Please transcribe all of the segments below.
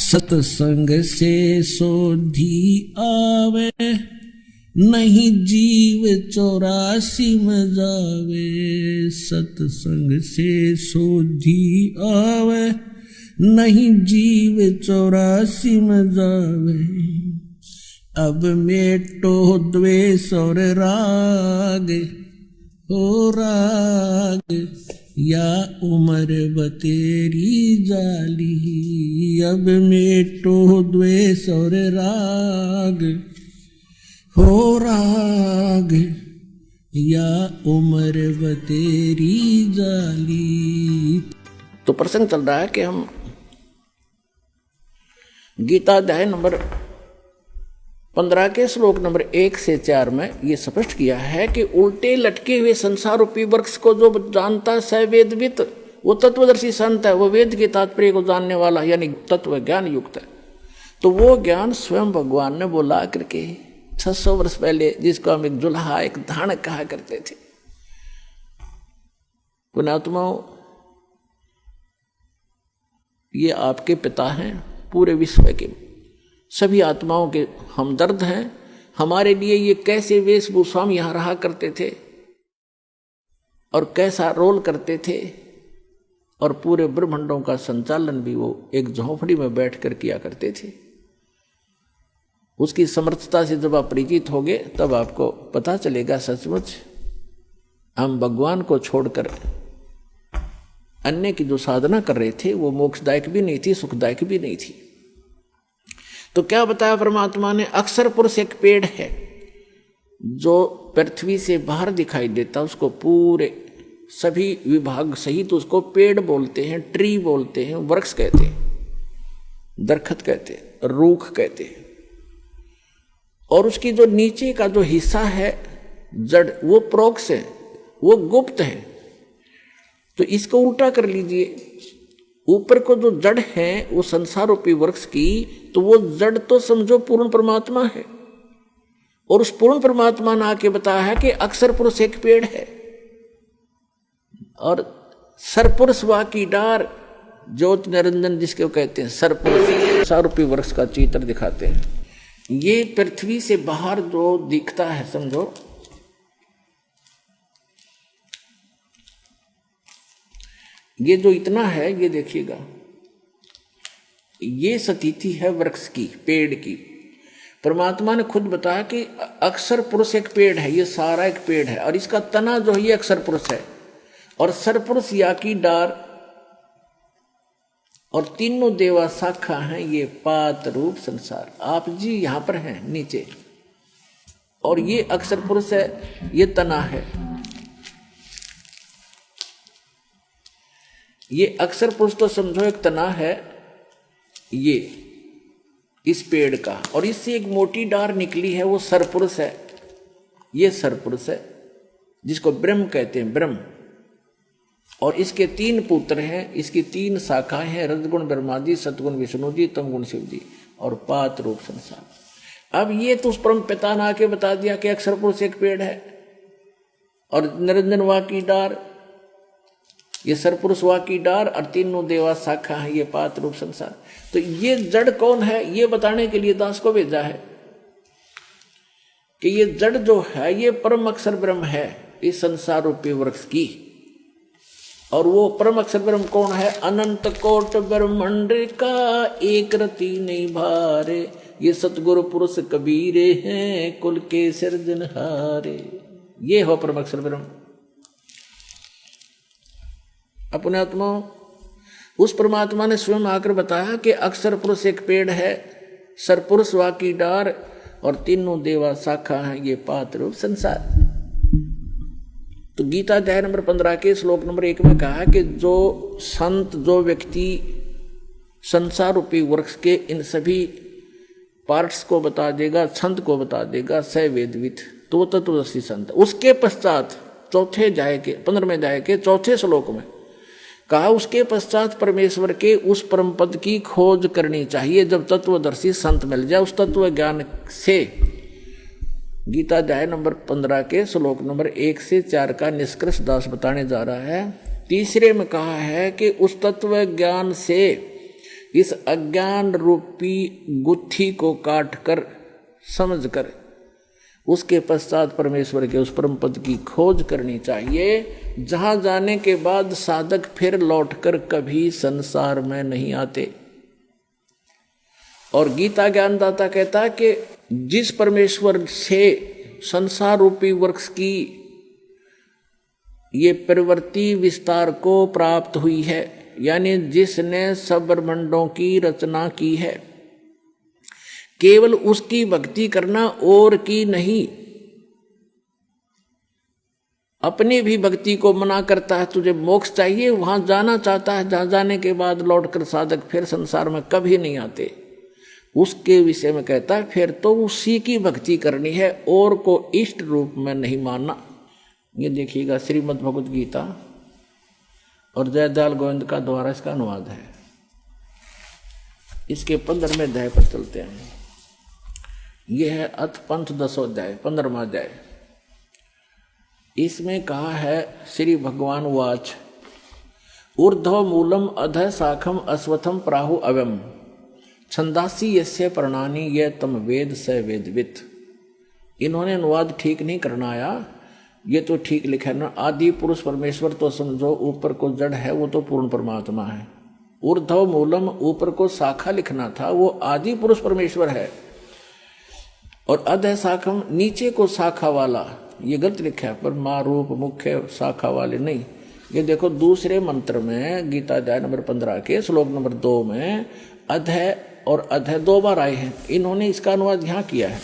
सत्संग से सोधी आवे, नहीं जीव 84 में जावे। सत्संग से सोधी आवे, नहीं जीव 84 में जावे। अब मेटो द्वेष और राग, हो राग या उम्र बतेरी जाली। अब मेटो द्वेष और राग, हो राग या उम्र बतेरी जाली। तो प्रसंग चल रहा है कि हम गीता अध्याय नंबर 15 के श्लोक नंबर 1 से 4 में ये स्पष्ट किया है कि उल्टे लटके हुए संसार रूपी वृक्ष को जो जानता है स वेदवित, वो तत्वदर्शी संत है, वो वेद के तात्पर्य को जानने वाला यानी तत्व ज्ञान युक्त है। तो वो ज्ञान स्वयं भगवान ने बोला करके 600 वर्ष पहले, जिसको हम एक जुल्हा एक धान कहा करते थे। पुण्यात्माओं, ये आपके पिता हैं, पूरे विश्व के सभी आत्माओं के हमदर्द हैं। हमारे लिए ये कैसे वेशभूषा में यहाँ रहा करते थे और कैसा रोल करते थे, और पूरे ब्रह्मांडों का संचालन भी वो एक झोंपड़ी में बैठकर किया करते थे। उसकी समर्थता से जब आप परिचित होगे तब आपको पता चलेगा सचमुच हम भगवान को छोड़कर अन्य की जो साधना कर रहे थे वो मोक्षदायक भी नहीं थी, सुखदायक भी नहीं थी। तो क्या बताया परमात्मा ने? अक्षर पुरुष एक पेड़ है जो पृथ्वी से बाहर दिखाई देता, उसको पूरे सभी विभाग सहित उसको पेड़ बोलते हैं, ट्री बोलते हैं, वृक्ष कहते हैं, दरखत कहते हैं, रूख कहते हैं। और उसकी जो नीचे का जो हिस्सा है जड़, वो प्रोक्ष है, वो गुप्त है। तो इसको उल्टा कर लीजिए, ऊपर को जो जड़ है वो संसार रूपी वृक्ष की, तो वो जड़ तो समझो पूर्ण परमात्मा है। और उस पूर्ण परमात्मा ने आके बताया है कि अक्षर पुरुष एक पेड़ है और सरपुरुष वा की डार, ज्योति निरंजन जिसको कहते हैं सरपुरुष, संसार रूपी वृक्ष का चित्र दिखाते हैं। ये पृथ्वी से बाहर जो दिखता है समझो, ये जो इतना है, ये देखिएगा, ये स्थिति है वृक्ष की, पेड़ की। परमात्मा ने खुद बताया कि अक्षर पुरुष एक पेड़ है, ये सारा एक पेड़ है, और इसका तना जो है ये अक्षर पुरुष है, और सरपुरुष या की डार, और तीनों देवा शाखा हैं ये पात रूप संसार। आप जी यहां पर हैं नीचे, और ये अक्षर पुरुष है, ये तना है। ये अक्षर पुरुष तो समझो एक तना है ये इस पेड़ का, और इससे एक मोटी डार निकली है, वो सरपुरुष है, ये सरपुरुष है जिसको ब्रह्म कहते हैं, ब्रह्म। और इसके 3 पुत्र हैं, इसकी 3 शाखाएं हैं, रजगुण ब्रह्मा जी, सतगुण विष्णु जी, तमगुण शिव जी, और पात रूप संसार। अब ये तो उस परम पिता ने आके बता दिया कि अक्षर पुरुष एक पेड़ है और निरंजन वा की डार, ये सरपुरुष वा की डार, और तीनों देवा शाखा है ये पात रूप संसार। तो ये जड़ कौन है ये बताने के लिए दास को भेजा है कि ये जड़ जो है ये परम अक्षर ब्रह्म है इस संसार रूपी वृक्ष की। और वो परम अक्षर ब्रह्म कौन है? अनंत कोट ब्रह्मांड का एक रति नहीं भारे, ये सतगुरु पुरुष कबीरे हैं कुल के सिरजनहारे। ये हो परम अक्षर ब्रह्म। अपने आत्मा उस परमात्मा ने स्वयं आकर बताया कि अक्षर पुरुष एक पेड़ है, सरपुरुष वा की डार, और तीनों देवा शाखा है ये पात रूप संसार। तो गीता अध्याय नंबर 15 के श्लोक नंबर 1 में कहा कि जो संत, जो व्यक्ति संसार रूपी वृक्ष के इन सभी पार्ट्स को बता देगा, छंद को बता देगा, स वेदवित, तो तत्वदर्शी संत। उसके पश्चात चौथे अध्याय के 15वें अध्याय के चौथे श्लोक में कहा उसके पश्चात परमेश्वर के उस परम पद की खोज करनी चाहिए जब तत्वदर्शी संत मिल जाए। उस तत्व ज्ञान से गीता अध्याय नंबर 15 के श्लोक नंबर 1 से 4 का निष्कर्ष दास बताने जा रहा है। तीसरे में कहा है कि उस तत्व ज्ञान से इस अज्ञान रूपी गुत्थी को काट कर समझ कर उसके पश्चात परमेश्वर के उस परम पद की खोज करनी चाहिए, जहां जाने के बाद साधक फिर लौटकर कभी संसार में नहीं आते। और गीता ज्ञानदाता कहता है कि जिस परमेश्वर से संसार रूपी वृक्ष की ये प्रवृत्ति विस्तार को प्राप्त हुई है, यानी जिसने सब ब्रह्मांडों की रचना की है, केवल उसकी भक्ति करना और की नहीं। अपनी भी भक्ति को मना करता है, तुझे मोक्ष चाहिए, वहां जाना चाहता है, जहां जाने के बाद लौटकर साधक फिर संसार में कभी नहीं आते। उसके विषय में कहता है फिर तो उसी की भक्ति करनी है और को इष्ट रूप में नहीं मानना। ये देखिएगा श्रीमद् भगवद गीता और जयदयाल गोविंद का द्वारा इसका अनुवाद है। इसके 15वें अध्याय पर चलते हैं। यह है अथ पंथ 10वां अध्याय, 15वां अध्याय। इसमें कहा है श्री भगवान वाच ऊर्ध्व मूलम अधः शाखम अश्वत्थम प्राहु अव्यम छंदासी यस्य प्रणानी ये तम वेद स वेदवित। इन्होंने अनुवाद ठीक नहीं करना आया, ये तो ठीक लिखा है ना, आदि पुरुष परमेश्वर तो समझो, ऊपर को जड़ है वो तो पूर्ण परमात्मा है। ऊर्ध्व मूलम ऊपर को शाखा लिखना था, वो आदि पुरुष परमेश्वर है। और अधः शाखम नीचे को शाखा वाला, ये गलत लिखा है, पर मारूप मुख्य शाखा वाले नहीं। ये देखो दूसरे मंत्र में गीता अध्याय नंबर 15 के श्लोक नंबर 2 में अधः और अधः 2 बार आए हैं। इन्होंने इसका अनुवाद यहाँ किया है,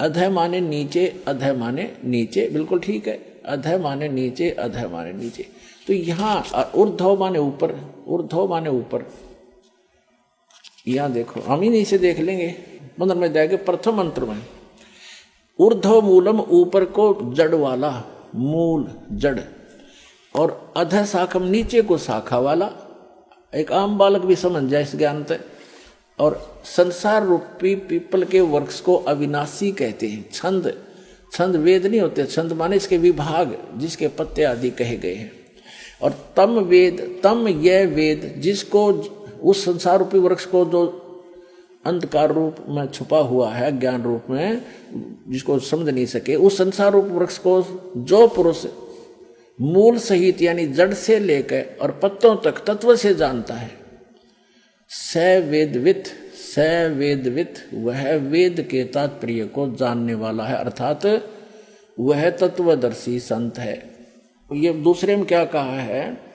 अधः माने नीचे, अधः माने नीचे, बिल्कुल ठीक है। अधः माने नीचे, अधः माने नीचे। तो यहाँ ऊर्ध्व माने ऊपर, ऊर्ध्व माने ऊपर। यहाँ देखो, हम ही इसे देख लेंगे 15वें अध्याय के प्रथम मंत्र में। ऊर्ध्व मूलम ऊपर को जड़ वाला, मूल जड़, और अधः शाखम नीचे को शाखा वाला। एक आम बालक भी समझ जाए इस ज्ञान तक। और संसार रूपी पीपल के वृक्ष को अविनाशी कहते हैं। छंद, छंद वेद नहीं होते, छंद माने इसके विभाग, जिसके पत्ते आदि कहे गए हैं। और तम वेद, तम यह वेद जिसको, उस संसार रूपी वृक्ष को जो अंधकार रूप में छुपा हुआ है, ज्ञान रूप में, जिसको समझ नहीं सके, उस संसार रूप वृक्ष को जो पुरुष मूल सहित यानी जड़ से लेकर और पत्तों तक तत्व से जानता है, स वेदवित, स वेदवित, वह वेद के तात्पर्य को जानने वाला है, अर्थात वह तत्वदर्शी संत है। ये दूसरे में क्या कहा है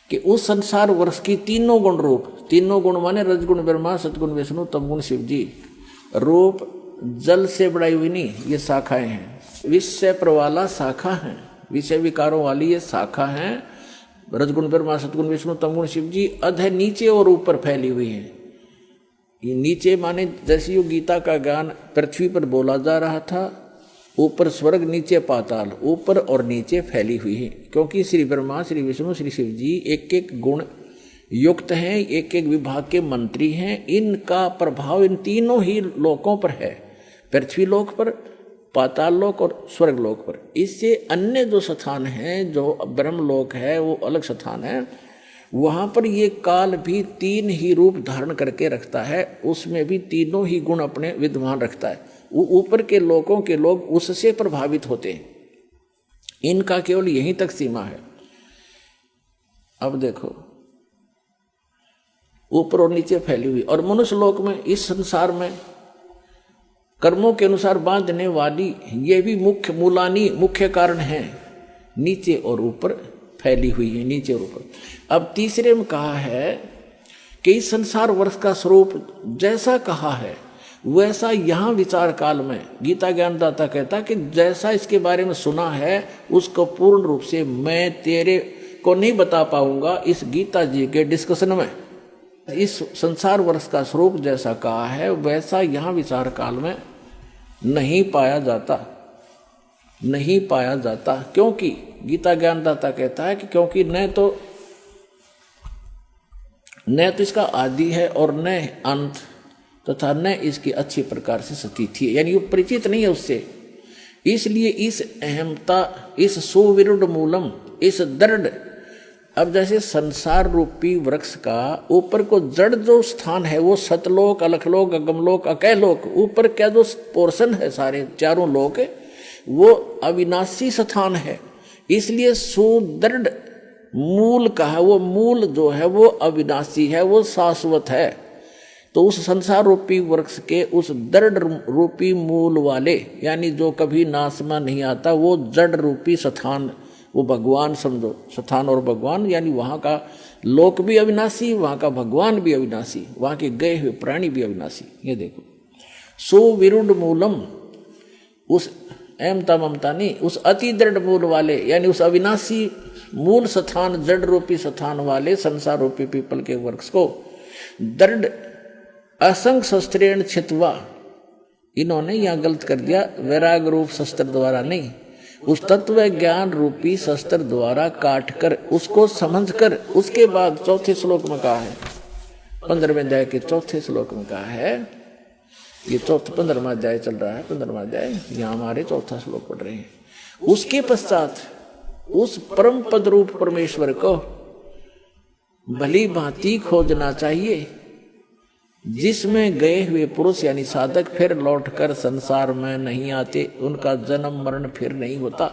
कि उस संसार वर्ष की तीनों गुण रूप, तीनों गुण माने रजगुण ब्रह्मा, सतगुण विष्णु, तमगुण शिव जी। रूप जल से बढ़ाई हुई नहीं, ये शाखाएं हैं। विषय प्रवाला शाखा है, विषय विकारों वाली ये शाखा है। रजगुण ब्रह्मा, सतगुण विष्णु, तमगुण शिव जी। अधः नीचे और ऊपर फैली हुई है। ये नीचे माने जैसे यो गीता का ज्ञान पृथ्वी पर बोला जा रहा था, ऊपर स्वर्ग नीचे पाताल, ऊपर और नीचे फैली हुई है। क्योंकि श्री ब्रह्मा, श्री विष्णु, श्री शिव जी एक एक गुण युक्त हैं, एक एक विभाग के मंत्री हैं। इनका प्रभाव इन तीनों ही लोकों पर है, पृथ्वी लोक पर, पाताल लोक और स्वर्ग लोक पर। इससे अन्य जो स्थान हैं, जो ब्रह्म लोक है, वो अलग स्थान है, वहाँ पर ये काल भी तीन ही रूप धारण करके रखता है, उसमें भी तीनों ही गुण अपने विद्यमान रखता है। ऊपर के लोकों के लोग उससे प्रभावित होते हैं, इनका केवल यहीं तक सीमा है। अब देखो ऊपर और नीचे फैली हुई, और मनुष्य लोक में, इस संसार में कर्मों के अनुसार बांधने वाली ये भी मुख्य मूलानी, मुख्य कारण है, नीचे और ऊपर फैली हुई है, नीचे और ऊपर। अब तीसरे में कहा है कि इस संसार वर्ष का स्वरूप जैसा कहा है वैसा यहाँ विचार काल में गीता ज्ञानदाता कहता कि जैसा इसके बारे में सुना है उसको पूर्ण रूप से मैं तेरे को नहीं बता पाऊंगा इस गीता जी के डिस्कशन में। इस संसार वर्ष का स्वरूप जैसा कहा है वैसा यहाँ विचार काल में नहीं पाया जाता, नहीं पाया जाता। क्योंकि गीता ज्ञानदाता कहता है कि क्योंकि न तो इसका आदि है और न अंत, तथा न इसकी अच्छी प्रकार से स्थिति है, यानी वो परिचित नहीं है उससे। इसलिए इस अहमता, इस सुविरुद्ध मूलम, इस दृढ़ अब जैसे संसार रूपी वृक्ष का ऊपर को जड़ जो स्थान है वो सतलोक, अलखलोक, अगमलोक, अकैलोक, ऊपर क्या जो पोर्शन है सारे चारों लोक वो अविनाशी स्थान है। इसलिए सुदृढ़ मूल कहा, वो मूल जो है वो अविनाशी है, वो शाश्वत है। तो उस संसार रूपी वृक्ष के उस दृढ़ रूपी मूल वाले यानी जो कभी नाश में नहीं आता वो जड़ रूपी स्थान, वो भगवान समझो। स्थान और भगवान यानी वहाँ का लोक भी अविनाशी, वहाँ का भगवान भी अविनाशी, वहाँ के गए हुए प्राणी भी अविनाशी। ये देखो सुविरुड मूलम, उस एमता ममता नहीं, उस अति दृढ़ मूल वाले यानी उस अविनाशी मूल स्थान जड़ रूपी स्थान वाले संसार रूपी पीपल के वृक्ष को दृढ़ असंग शस्त्रेण छित्वा, इन्होंने यहाँ गलत कर दिया, वैराग रूप शस्त्र द्वारा नहीं, उस तत्व ज्ञान रूपी शस्त्र द्वारा काट कर उसको समझ कर उसके बाद चौथे श्लोक में कहा है, 15वें अध्याय के चौथे श्लोक में कहा है, ये 15वां अध्याय चल रहा है, 15वां अध्याय, यहाँ हमारे चौथा श्लोक पढ़ रहे हैं। उसके पश्चात उस परम पद रूप परमेश्वर को भली भांति खोजना चाहिए जिसमें गए हुए पुरुष यानी साधक फिर लौटकर संसार में नहीं आते, उनका जन्म मरण फिर नहीं होता।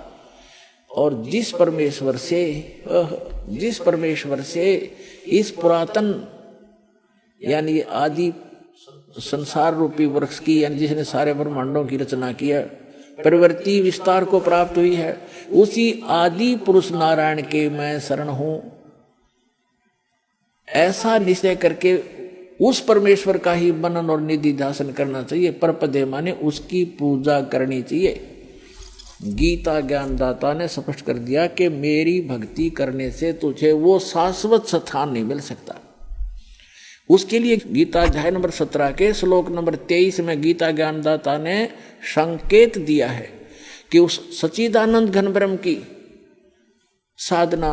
और जिस परमेश्वर से इस पुरातन यानी आदि संसार रूपी वृक्ष की यानी जिसने सारे ब्रह्मांडों की रचना की है, प्रवृत्ति विस्तार को प्राप्त हुई है, उसी आदि पुरुष नारायण के मैं शरण हूं, ऐसा निश्चय करके उस परमेश्वर का ही मनन और निधि ध्यान करना चाहिए। परपदे माने उसकी पूजा करनी चाहिए। गीता ज्ञानदाता ने स्पष्ट कर दिया कि मेरी भक्ति करने से तुझे वो शाश्वत स्थान नहीं मिल सकता। उसके लिए गीता अध्याय नंबर 17 के श्लोक नंबर 23 में गीता ज्ञानदाता ने संकेत दिया है कि उस सच्चिदानंद घन ब्रह्म की साधना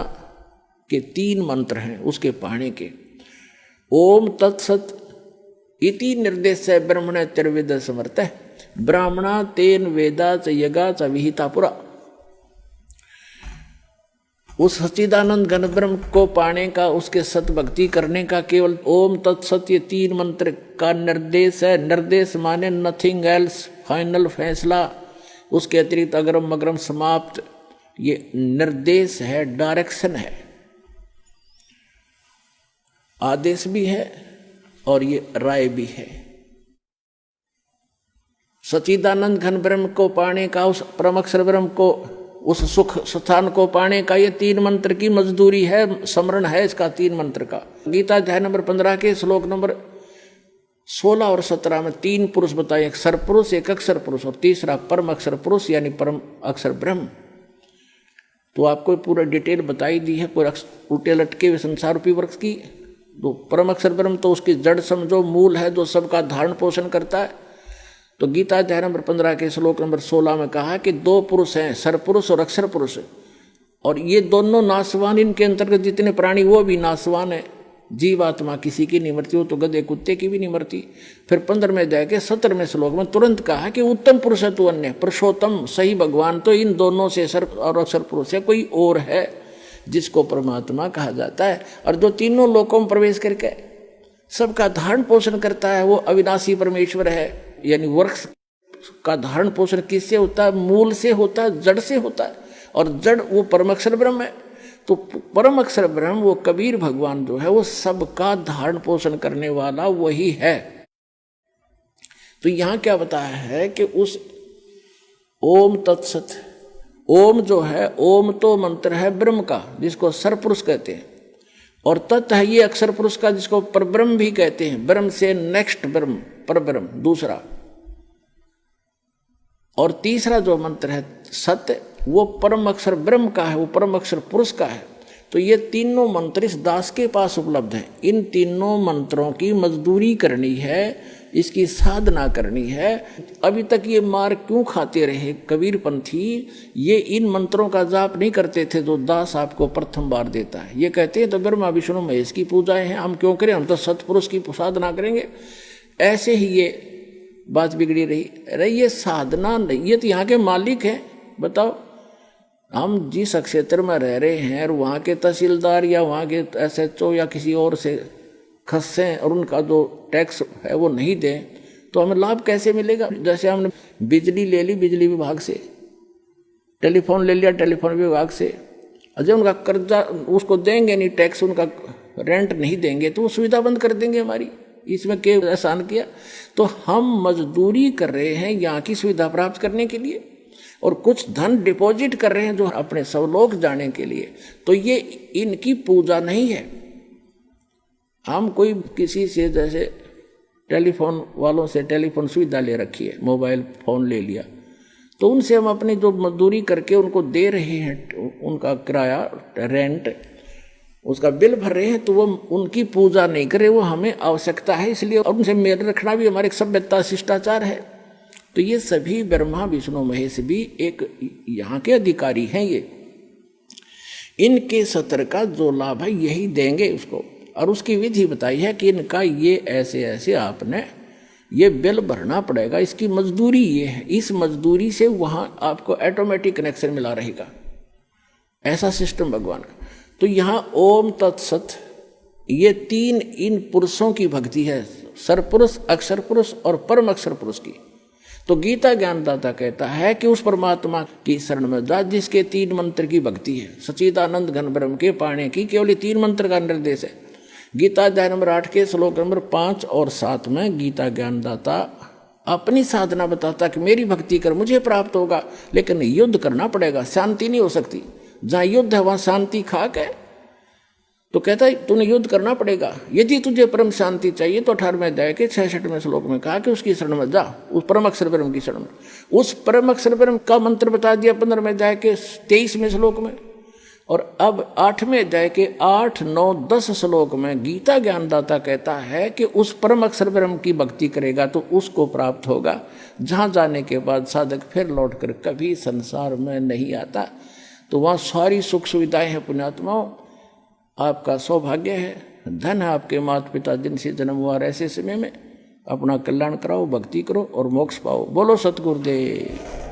के 3 मंत्र हैं उसके पाने के। ओम तत्सत इति निर्देश ब्रह्मण त्रिवेद समर्थ ब्राह्मणा तेन वेदा च यगा च विहिता पुरा। उस सच्चिदानंद घन ब्रह्म को पाने का, उसके सत भक्ति करने का केवल ओम तत्सत ये 3 मंत्र का निर्देश है। निर्देश माने नथिंग एल्स, फाइनल फैसला, उसके अतिरिक्त अग्रम मग्रम समाप्त, ये निर्देश है, डायरेक्शन है, आदेश भी है और ये राय भी है। सच्चिदानंद घन ब्रह्म को पाने का, उस परम अक्षर ब्रह्म को, उस सुख स्थान को पाने का ये 3 मंत्र की मजदूरी है, स्मरण है इसका 3 मंत्र का। गीता अध्याय नंबर 15 के श्लोक नंबर 16 और 17 में 3 पुरुष बताए, एक सरपुरुष, एक अक्षर पुरुष और तीसरा परम अक्षर पुरुष यानी परम अक्षर ब्रह्म। तो आपको पूरा डिटेल बताई दी है पूरा उल्टे लटके हुए संसार रूपी वृक्ष की। तो परम अक्षर ब्रह्म तो उसकी जड़ समझो, मूल है जो सबका धारण पोषण करता है। तो गीता अध्याय नंबर 15 के श्लोक नंबर 16 में कहा कि 2 पुरुष हैं, सरपुरुष और अक्षर पुरुष, और ये दोनों नाशवान, इनके अंतर्गत जितने प्राणी वो भी नाशवान है। जीवात्मा किसी की नहीं मरती, वो तो गधे कुत्ते की भी नहीं मरती। फिर 15वें अध्याय के 17वें श्लोक में तुरंत कहा कि उत्तम पुरुष है तू अन्य, पुरुषोत्तम सही भगवान तो इन दोनों से सर और अक्षर पुरुष है, कोई और है जिसको परमात्मा कहा जाता है। और जो तीनों लोकों में प्रवेश करके सबका धारण पोषण करता है वो अविनाशी परमेश्वर है। यानी वृक्ष का धारण पोषण किससे होता है? मूल से होता है, जड़ से होता है, और जड़ वो परम अक्षर ब्रह्म है। तो परम अक्षर ब्रह्म वो कबीर भगवान जो है वो सबका धारण पोषण करने वाला वही है। तो यहाँ क्या बताया है कि उस ओम तत्सत, ओम जो है, ओम तो मंत्र है ब्रह्म का जिसको सरपुरुष कहते हैं, और तत् है ये अक्षर पुरुष का जिसको परब्रह्म भी कहते हैं। ब्रह्म से नेक्स्ट ब्रह्म, परब्रह्म दूसरा, और तीसरा जो मंत्र है सत्य वो परम अक्षर ब्रह्म का है, वो परम अक्षर पुरुष का है। तो ये तीनों मंत्र इस दास के पास उपलब्ध हैं। इन तीनों मंत्रों की मजदूरी करनी है, इसकी साधना करनी है। अभी तक ये मार क्यों खाते रहे कबीर पंथी? ये इन मंत्रों का जाप नहीं करते थे जो दास आपको प्रथम बार देता है। ये कहते हैं तो ब्रह्मा विष्णु महेश की पूजाएं हैं, हम क्यों करें, हम तो सतपुरुष की साधना करेंगे। ऐसे ही ये बात बिगड़ी रही। अरे ये साधना नहीं, ये तो यहाँ के मालिक हैं। बताओ हम जिस क्षेत्र में रह रहे हैं और वहाँ के तहसीलदार या वहाँ के SHO या किसी और से खसें और उनका जो टैक्स है वो नहीं दें तो हमें लाभ कैसे मिलेगा। जैसे हमने बिजली ले ली बिजली विभाग से, टेलीफोन ले लिया टेलीफोन विभाग से, अजय उनका कर्जा उसको देंगे नहीं, टैक्स उनका रेंट नहीं देंगे तो वो सुविधा बंद कर देंगे हमारी। इसमें क्या एहसान किया? तो हम मजदूरी कर रहे हैं यहाँ की सुविधा प्राप्त करने के लिए और कुछ धन डिपॉजिट कर रहे हैं जो अपने स्वलोक जाने के लिए, तो ये इनकी पूजा नहीं है। हम कोई किसी से जैसे टेलीफोन वालों से टेलीफोन सुविधा ले रखी है, मोबाइल फोन ले लिया, तो उनसे हम अपनी जो मजदूरी करके उनको दे रहे हैं, उनका किराया रेंट उसका बिल भर रहे हैं, तो वो उनकी पूजा नहीं करे, वो हमें आवश्यकता है इसलिए उनसे मेल रखना भी हमारे एक सभ्यता शिष्टाचार है। तो ये सभी ब्रह्मा विष्णु महेश भी एक यहाँ के अधिकारी हैं, ये इनके सत्र का जो लाभ है यही देंगे उसको। और उसकी विधि बताई है कि इनका ये ऐसे ऐसे आपने ये बिल भरना पड़ेगा, इसकी मजदूरी ये है, इस मजदूरी से वहाँ आपको ऑटोमेटिक कनेक्शन मिला रहेगा, ऐसा सिस्टम भगवान का। तो यहाँ ओम तत्सत ये तीन इन पुरुषों की भक्ति है, सरपुरुष अक्षर पुरुष और परम अक्षर पुरुष की। तो गीता ज्ञानदाता कहता है कि उस परमात्मा की शरण में जा जिसके 3 मंत्र की भक्ति है, सच्चिदानंद घन ब्रह्म के पाने की केवल 3 मंत्र का निर्देश है। गीता अध्याय नंबर 8 के श्लोक नंबर 5 और 7 में गीता ज्ञानदाता अपनी साधना बताता कि मेरी भक्ति कर मुझे प्राप्त होगा, लेकिन युद्ध करना पड़ेगा, शांति नहीं हो सकती। जहाँ युद्ध है वहाँ शांति खाक है। तो कहता है तूने युद्ध करना पड़ेगा, यदि तुझे परम शांति चाहिए तो 18वें अध्याय के 66वें श्लोक में कहा कि उसकी शरण में जा, उस परम अक्षर ब्रह्म की शरण में। उस परम अक्षर ब्रह्म का मंत्र बता दिया 15वें अध्याय के 23वें श्लोक में। और अब 8वें अध्याय के 8, 9, 10 श्लोक में गीता ज्ञानदाता कहता है कि उस परम अक्षर ब्रह्म की भक्ति करेगा तो उसको प्राप्त होगा, जहाँ जाने के बाद साधक फिर लौटकर कभी संसार में नहीं आता। तो वहाँ सारी सुख सुविधाएं हैं। पुण्यात्माओं, आपका सौभाग्य है, धन है आपके माता पिता जिनसे जन्म हुआ। ऐसे समय में अपना कल्याण कराओ, भक्ति करो और मोक्ष पाओ। बोलो सतगुरुदेव।